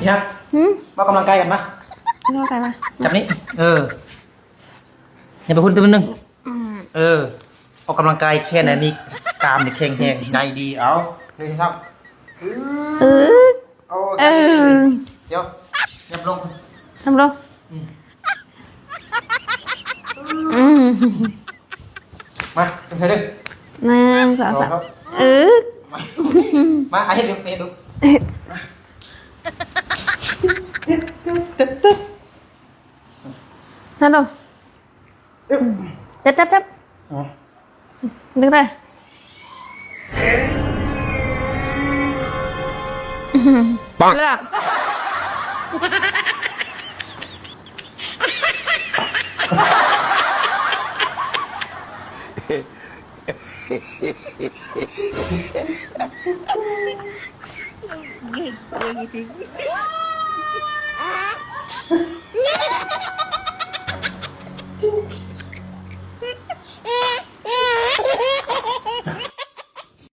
ยักมากำลังกายกันมากำลังกายมาจับนี้อย่าไปพูดตัวนึงออกกำลังกายแค่ไหนมีกรามนี่แข็งแรงในดีเอาเลยครับเดี๋ยวยับลงมาเธอดึง1 2 3มาให้ดูฮัลโหลจับดึงเลยปังแล้ว